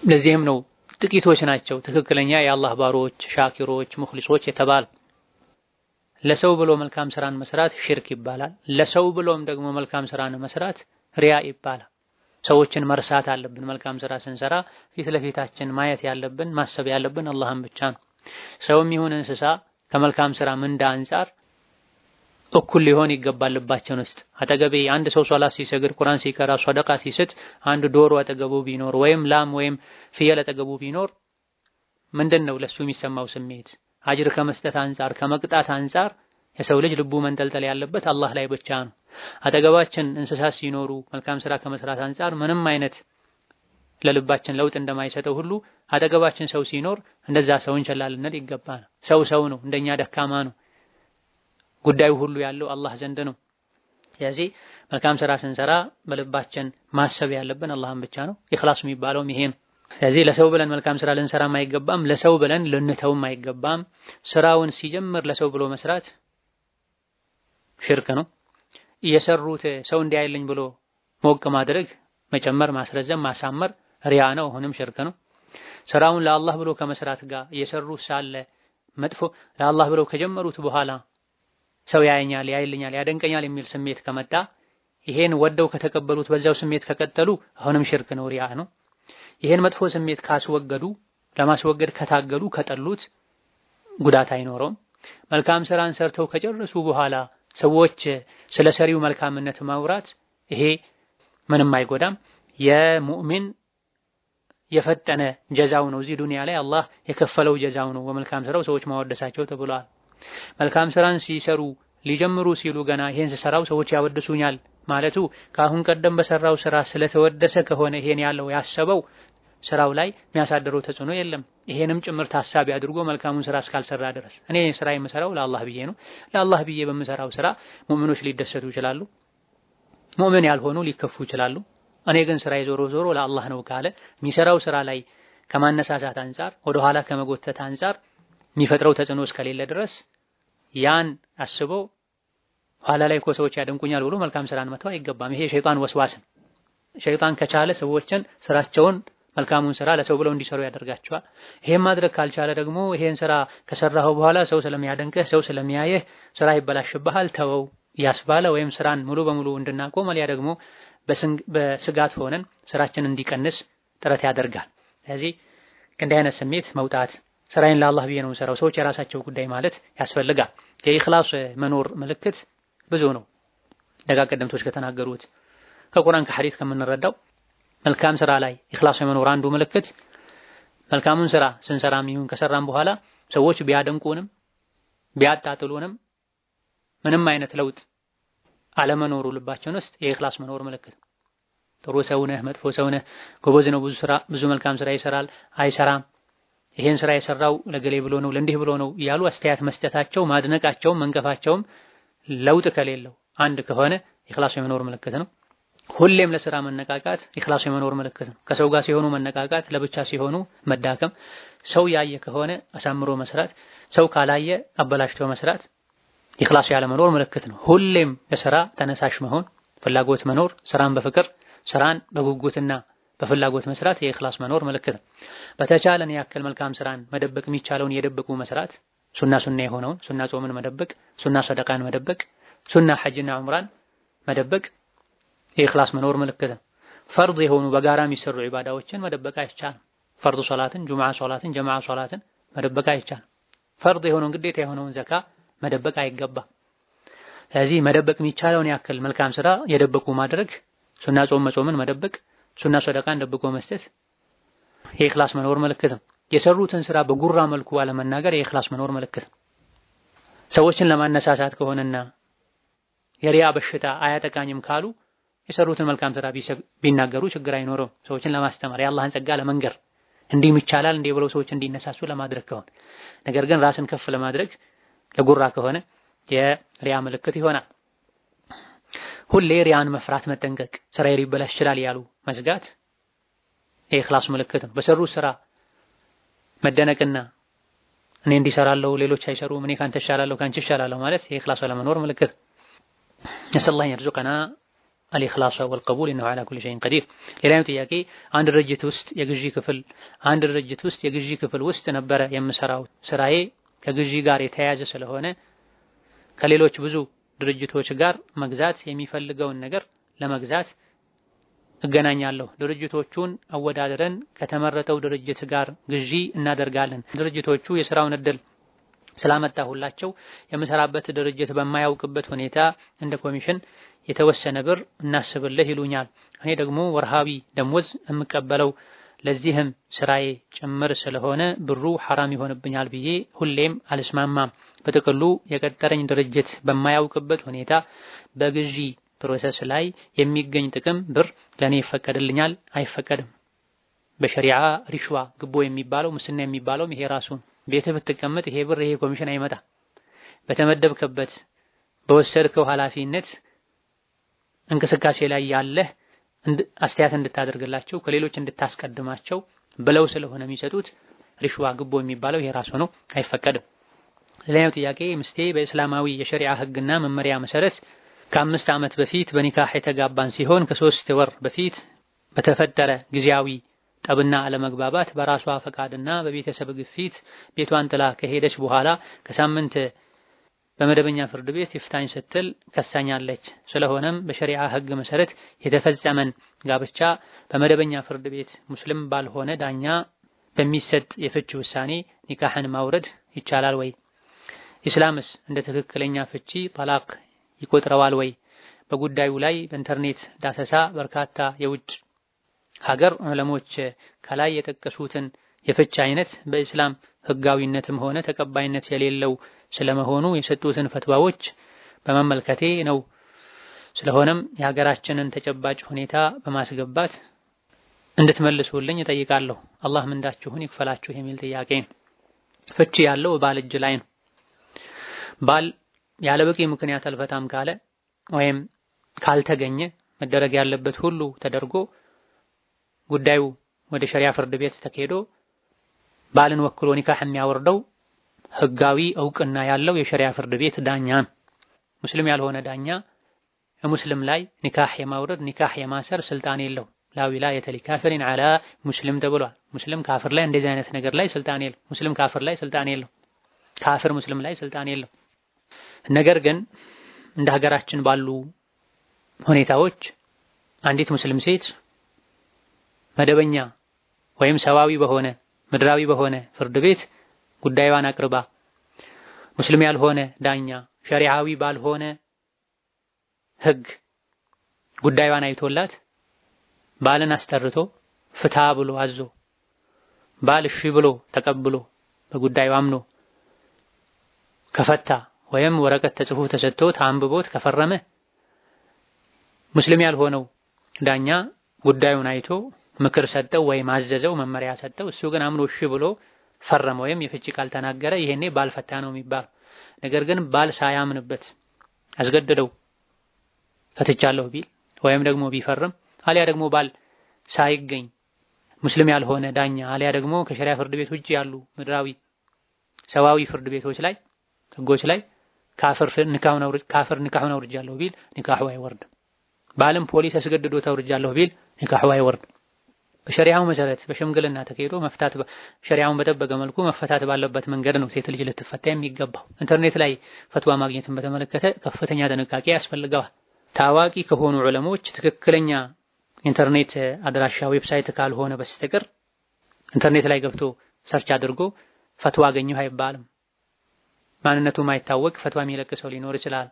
ለዚህም ነው ጥቂቶች ናቸው ትክክለኛ የአላህ ባሮች፣ ሻኪሮች፣ ሙኽሊሶች የተባሉ። ለሰው ብሎ መልካም ስራን መስራት ሽርክ ይባላል። ለሰው ብሎም ደግሞ መልካም ስራን መስራት ሪያ ይባላል። ሰዎችን መርሳት አለብን። መልካም ስራ ስንሰራ ፊት ለፊታችን ማየት ያለብን ማሰብ ያለብን አላህን ብቻ ነው። ሰውም ይሁን እንስሳ ከመልካም ስራ ምንዳ አንፃር እኩል ሊሆን ይገባል። ልባችን ውስጥ አጠገቤ አንድ ሰው ሶላት ሲሰግድ፣ ቁርአን ሲቀራ፣ ሰደቃ ሲሰጥ አንድ ዶሮ አጠገቡ ቢኖር ወይም ላም ወይም ፍየል አጠገቡ ቢኖር ምንድነው ለሱ የሚሰማው ስሜት? አጅር ከመስጠት አንፃር ከመቅጣት አንፃር የሰው ልጅ ልቡ መንጠልጠል ያለበት አላህ ላይ ብቻ ነው። አጠገባችን እንስሳት ሲኖሩ መልካም ስራ ከመስራት አንፃር ምንም አይነት ለልባችን ለውጥ እንደማይሰጠው ሁሉ አጠገባችን ሰው ሲኖር እንደዛ ሰውን ቸል ልንል ይገባል። ሰው ነው፣ እንደኛ ደካማ ነው። ጉዳዩ ሁሉ ያለው አላህ ዘንድ ነው። ስለዚህ መልካም ስራ ስንሰራ በልባችን ማሰብ ያለብን አላህን ብቻ ነው። ኢኽላስ የሚባለውም ይሄ ነው። ስለዚህ ለሰው ብለን መልካም ስራ ልንሰራም አይገባም፣ ለሰው ብለን ልንተውም አይገባም። ስራውን ሲጀምር ለሰው ብሎ መስራት ሽርክ ነው። እየሰሩት ሰው እንዲያይልኝ ብሎ ሞቅ ማድረግ፣ መጨመር፣ ማስረዘም፣ ማሳመር ሪያ ነው፣ አሁንም ሽርክ ነው። ስራውን ለአላህ ብሎ ከመስራት ጋር እየሰሩት ሳለ መጥፎ ለአላህ ብለው ከጀመሩት በኋላ ሰው ያየኛል፣ ያይልኛል፣ ያደንቀኛል የሚል ስሜት ከመጣ ይሄን ወደው ከተቀበሉት በዛው ስሜት ከቀጠሉ አሁንም ሽርክ ነው፣ ሪያ ነው። ይሄን መጥፎ ስሜት ካስወገዱ ለማስወገድ ከታገሉ ከጠሉት ጉዳት አይኖረውም። መልካም ስራን ሰርተው ከጨረሱ በኋላ ሰዎች ስለ ሰሪው መልካምነት ማውራት ይሄ ምንም አይጎዳም። የሙእሚን የፈጠነ ጀዛው ነው። እዚህ ዱንያ ላይ አላህ የከፈለው ጀዛው ነው በመልካም ስራው ሰዎች ማወደሳቸው ተብሏል። መልካም ስራን ሲሰሩ ሊጀምሩ ሲሉ ገና ይሄን ስሰራው ሰዎች ያወድሱኛል ማለቱ ከአሁን ቀደም በሰራው ስራ ስለተወደሰ ከሆነ ይሄን ያለው ያሰበው ስራው ላይ የሚያሳድረው ተጽዕኖ የለም። ይሄንም ጭምር ታሳቢ አድርጎ መልካሙን ስራ እስካልሰራ ድረስ እኔ ስራ የምሰራው ለአላህ ብዬ ነው። ለአላህ ብዬ በምሰራው ስራ ሙእሚኖች ሊደሰቱ ይችላሉ፣ ሙእሚን ያልሆኑ ሊከፉ ይችላሉ። እኔ ግን ስራዬ ዞሮ ዞሮ ለአላህ ነው ካለ የሚሰራው ስራ ላይ ከማነሳሳት አንፃር ወደ ኋላ ከመጎተት አንፃር የሚፈጥረው ተጽዕኖ እስከሌለ ድረስ ያን አስበው ኋላ ላይ እኮ ሰዎች ያደንቁኛል ብሎ መልካም ስራን መተው አይገባም። ይሄ ሸይጣን ወስዋስን ሸይጣን ከቻለ ሰዎችን ስራቸውን መልካሙን ስራ ለሰው ብለው እንዲሰሩ ያደርጋቸዋል። ይሄን ማድረግ ካልቻለ ደግሞ ይሄን ስራ ከሰራኸው በኋላ ሰው ስለሚያደንቅህ ሰው ስለሚያየህ ስራ ይበላሽብሃል ተወው ያስባለ ወይም ስራን ሙሉ በሙሉ እንድናቆም አልያ ደግሞ በስጋት ሆነን ስራችን እንዲቀንስ ጥረት ያደርጋል። ስለዚህ ከእንዲህ አይነት ስሜት መውጣት ስራዬን ለአላህ ብዬ ነው የምሰራው ሰዎች የራሳቸው ጉዳይ ማለት ያስፈልጋል። የኢኽላስ መኖር ምልክት ብዙ ነው። ደጋግ ቀደምቶች ከተናገሩት ከቁርአን ከሐዲስ ከምንረዳው መልካም ስራ ላይ ኢኽላስ የመኖር አንዱ ምልክት መልካሙን ስራ ስንሰራም ይሁን ከሰራም በኋላ ሰዎች ቢያደንቁንም ቢያጣጥሉንም ምንም አይነት ለውጥ አለመኖሩ ልባችን ውስጥ የኢኽላስ መኖር ምልክት። ጥሩ ሰው ነህ፣ መጥፎ ሰው ነህ፣ ጎበዝ ነው፣ ብዙ መልካም ስራ ይሰራል፣ አይሰራም፣ ይሄን ስራ የሰራው ለገሌ ብሎ ነው ለእንዲህ ብሎ ነው እያሉ አስተያየት መስጠታቸው ማድነቃቸውም መንቀፋቸውም ለውጥ ከሌለው አንድ ከሆነ ኢኽላስ የመኖር ምልክት ነው። ሁሌም ለስራ መነቃቃት ኢኽላስ የመኖር ምልክት ነው። ከሰው ጋር ሲሆኑ መነቃቃት፣ ለብቻ ሲሆኑ መዳከም፣ ሰው ያየ ከሆነ አሳምሮ መስራት፣ ሰው ካላየ አበላሽቶ መስራት ኢኽላስ ያለ መኖር ምልክት ነው። ሁሌም ለስራ ተነሳሽ መሆን፣ ፍላጎት መኖር፣ ስራን በፍቅር ስራን በጉጉትና በፍላጎት መስራት የኢኽላስ መኖር ምልክት ነው። በተቻለን ያክል መልካም ስራን መደበቅ የሚቻለውን የደበቁ መስራት፣ ሱና የሆነውን ሱና ጾምን መደበቅ፣ ሱና ሰደቃን መደበቅ፣ ሱና ሐጅና ዑምራን መደበቅ የኢኽላስ መኖር ምልክት ነው። ፈርድ የሆኑ በጋራ የሚሰሩ ዒባዳዎችን መደበቅ አይቻልም። ፈርድ ሶላትን፣ ጁምዓ ሶላትን፣ ጀማዓ ሶላትን መደበቅ አይቻልም። ፈርድ የሆነውን ግዴታ የሆነውን ዘካ መደበቅ አይገባም። ስለዚህ መደበቅ የሚቻለውን ያክል መልካም ስራ የደበቁ ማድረግ፣ ሱና ጾም መጾምን መደበቅ፣ ሱና ሰደቃን ደብቆ መስጠት የኢኽላስ መኖር ምልክት ነው። የሰሩትን ስራ በጉራ መልኩ አለመናገር የኢኽላስ መኖር ምልክት ነው። ሰዎችን ለማነሳሳት ከሆነና የሪያ በሽታ አያጠቃኝም ካሉ የሰሩትን መልካም ስራ ቢናገሩ ችግር አይኖረውም። ሰዎችን ለማስተማር የአላህን ጸጋ ለመንገር እንዲህም ይቻላል እንዲህ ብለው ሰዎች እንዲነሳሱ ለማድረግ ከሆነ ነገር ግን ራስን ከፍ ለማድረግ ለጉራ ከሆነ የሪያ ምልክት ይሆናል። ሁሌ ሪያን መፍራት መጠንቀቅ፣ ስራዬ ሊበላሽ ይችላል ያሉ መዝጋት የኢኽላስ ምልክት ነው። በሰሩ ስራ መደነቅና እኔ እንዲሰራለሁ ሌሎች አይሰሩም፣ እኔ ካንተ እሻላለሁ ካንቺ እሻላለሁ ማለት የኢኽላስ አለመኖር ምልክት። ነስአሉላህ የርዙቀና አልኢኽላስ ወልቀቡል ኢነሁ ዐላ ኩሊ ሸይኢን ቀዲር። ሌላኛው ጥያቄ አንድ ድርጅት ውስጥ የግዢ ክፍል ውስጥ ነበረ የምሰራው። ስራዬ ከግዢ ጋር የተያያዘ ስለሆነ ከሌሎች ብዙ ድርጅቶች ጋር መግዛት የሚፈልገውን ነገር ለመግዛት እገናኛለሁ። ድርጅቶቹን አወዳድረን ከተመረጠው ድርጅት ጋር ግዢ እናደርጋለን። ድርጅቶቹ የስራውን እድል ስላመጣሁላቸው የምሰራበት ድርጅት በማያውቅበት ሁኔታ እንደ ኮሚሽን የተወሰነ ብር እናስብልህ ይሉኛል። እኔ ደግሞ ወርሃዊ ደሞዝ የምቀበለው ለዚህም ስራዬ ጭምር ስለሆነ ብሩ ሐራም ይሆንብኛል ብዬ ሁሌም አልስማማም። በጥቅሉ የቀጠረኝ ድርጅት በማያውቅበት ሁኔታ በግዢ ፕሮሰስ ላይ የሚገኝ ጥቅም ብር ለኔ ይፈቀድልኛል አይፈቀድም? በሸሪዓ ሪሽዋ ግቦ የሚባለው ሙስና የሚባለው ይሄ ራሱ ቤትህ ብትቀመጥ ይሄ ብር ይሄ ኮሚሽን አይመጣ። በተመደብከበት በወሰድከው ኃላፊነት እንቅስቃሴ ላይ ያለህ አስተያየት እንድታደርግላቸው ከሌሎች እንድታስቀድማቸው ብለው ስለሆነ የሚሰጡት ሪሽዋ ግቦ የሚባለው ይሄ ራሱ ነው፣ አይፈቀድም። ሌላኛው ጥያቄ ምስቴ በእስላማዊ የሸሪዓ ህግና መመሪያ መሰረት ከ5 ዓመት በፊት በኒካህ የተጋባን ሲሆን ከ3 ወር በፊት በተፈጠረ ጊዜያዊ ጠብና አለመግባባት በራሷ ፈቃድና በቤተሰብ ግፊት ቤቷን ጥላ ከሄደች በኋላ ከሳምንት በመደበኛ ፍርድ ቤት ይፍታኝ ስትል ከሳኛለች። ስለሆነም በሸሪዓ ህግ መሰረት የተፈጸመን ጋብቻ በመደበኛ ፍርድ ቤት ሙስሊም ባልሆነ ዳኛ በሚሰጥ የፍቺ ውሳኔ ኒካህን ማውረድ ይቻላል ወይ? ኢስላምስ እንደ ትክክለኛ ፍቺ ጠላቅ ይቆጥረዋል ወይ? በጉዳዩ ላይ በኢንተርኔት ዳሰሳ በርካታ የውጭ ሀገር ዑለሞች ከላይ የጠቀሱትን የፍቺ አይነት በእስላም ህጋዊነትም ሆነ ተቀባይነት የሌለው ስለመሆኑ የሰጡትን ፈትዋዎች በመመልከቴ ነው። ስለሆነም የሀገራችንን ተጨባጭ ሁኔታ በማስገባት እንድትመልሱልኝ እጠይቃለሁ። አላህ ምንዳችሁን ይክፈላችሁ የሚል ጥያቄ። ፍቺ ያለው ባል እጅ ላይ ነው። ባል ያለ በቂ ምክንያት አልፈታም ካለ ወይም ካልተገኘ መደረግ ያለበት ሁሉ ተደርጎ ጉዳዩ ወደ ሸሪዓ ፍርድ ቤት ተካሄዶ ባልን ወክሎ ኒካህ የሚያወርደው ህጋዊ እውቅና ያለው የሸሪዓ ፍርድ ቤት ዳኛ። ሙስሊም ያልሆነ ዳኛ ሙስሊም ላይ ኒካህ የማውረድ ኒካህ የማሰር ስልጣን የለው። ላ ዊላየተ ሊካፊሪን ዐላ ሙስሊም ተብሏል። ሙስሊም ካፍር ላይ እንደዚህ አይነት ነገር ላይ ስልጣን የለው። ሙስሊም ካፍር ላይ ስልጣን የለው። ካፍር ሙስሊም ላይ ስልጣን የለው። ነገር ግን እንደ ሀገራችን ባሉ ሁኔታዎች አንዲት ሙስሊም ሴት መደበኛ ወይም ሰዋዊ በሆነ ምድራዊ በሆነ ፍርድ ቤት ጉዳዩን አቅርባ ሙስሊም ያልሆነ ዳኛ ሸሪዓዊ ባልሆነ ህግ ጉዳዩን አይቶላት ባልን አስጠርቶ ፍታ ብሎ አዞ ባል እሺ ብሎ ተቀብሎ በጉዳዩ አምኖ ከፈታ ወይም ወረቀት ተጽፎ ተሰጥቶት አንብቦት ከፈረመ ሙስሊም ያልሆነው ዳኛ ጉዳዩን አይቶ ምክር ሰጠው ወይም አዘዘው መመሪያ ሰጠው። እሱ ግን አምኖ እሺ ብሎ ፈረመ ወይም የፍቺ ቃል ተናገረ። ይሄኔ ባል ፈታ ነው የሚባል። ነገር ግን ባል ሳያምንበት አስገድደው ፈትቻለሁ ቢል ወይም ደግሞ ቢፈርም አሊያ ደግሞ ባል ሳይገኝ ሙስሊም ያልሆነ ዳኛ አሊያ ደግሞ ከሸሪዓ ፍርድ ቤት ውጪ ያሉ ምድራዊ ሰዋዊ ፍርድ ቤቶች ላይ ህጎች ላይ ካፍር ኒካሁን አውርጃለሁ ቢል ኒካሁ አይወርድም። ባልም ፖሊስ አስገድዶ ተውርጃለሁ ቢል ኒካሁ አይወርድም። በሸሪዓው መሰረት በሽምግልና ተካሂዶ መፍታት ሸሪዓውን በጠበቀ መልኩ መፈታት ባለበት መንገድ ነው ሴት ልጅ ልትፈታ የሚገባው። ኢንተርኔት ላይ ፈትዋ ማግኘትን በተመለከተ ከፍተኛ ጥንቃቄ ያስፈልገዋል። ታዋቂ ከሆኑ ዑለሞች ትክክለኛ ኢንተርኔት አድራሻ ዌብሳይት ካልሆነ በስተቀር ኢንተርኔት ላይ ገብቶ ሰርች አድርጎ ፈትዋ አገኘሁ አይባልም። ማንነቱ ማይታወቅ ፈትዋ የሚለቅ ሰው ሊኖር ይችላል።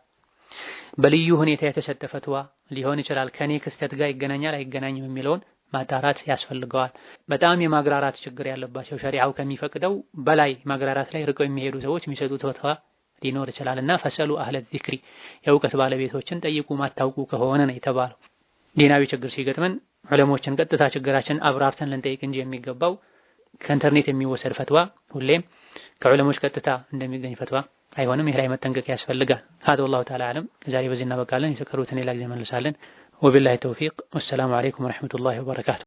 በልዩ ሁኔታ የተሰጠ ፈትዋ ሊሆን ይችላል። ከኔ ክስተት ጋር ይገናኛል አይገናኝም የሚለውን ማጣራት ያስፈልገዋል። በጣም የማግራራት ችግር ያለባቸው ሸሪዓው ከሚፈቅደው በላይ ማግራራት ላይ ርቀው የሚሄዱ ሰዎች የሚሰጡት ፈትዋ ሊኖር ይችላልና ፈሰሉ አህለ ዚክሪ የእውቀት ባለቤቶችን ጠይቁ ማታውቁ ከሆነ ነው የተባለው። ዲናዊ ችግር ሲገጥመን ዑለሞችን ቀጥታ ችግራችን አብራርተን ልንጠይቅ እንጂ የሚገባው ከኢንተርኔት የሚወሰድ ፈትዋ ሁሌም ከዑለሞች ቀጥታ እንደሚገኝ ፈትዋ አይሆንም። ይሄ ላይ መጠንቀቅ ያስፈልጋል። هذا والله تعالى اعلم። ዛሬ በዚህ እናበቃለን። የተቀሩትን ሌላ ጊዜ መልሳለን። وبالله التوفيق والسلام عليكم ورحمة الله وبركاته።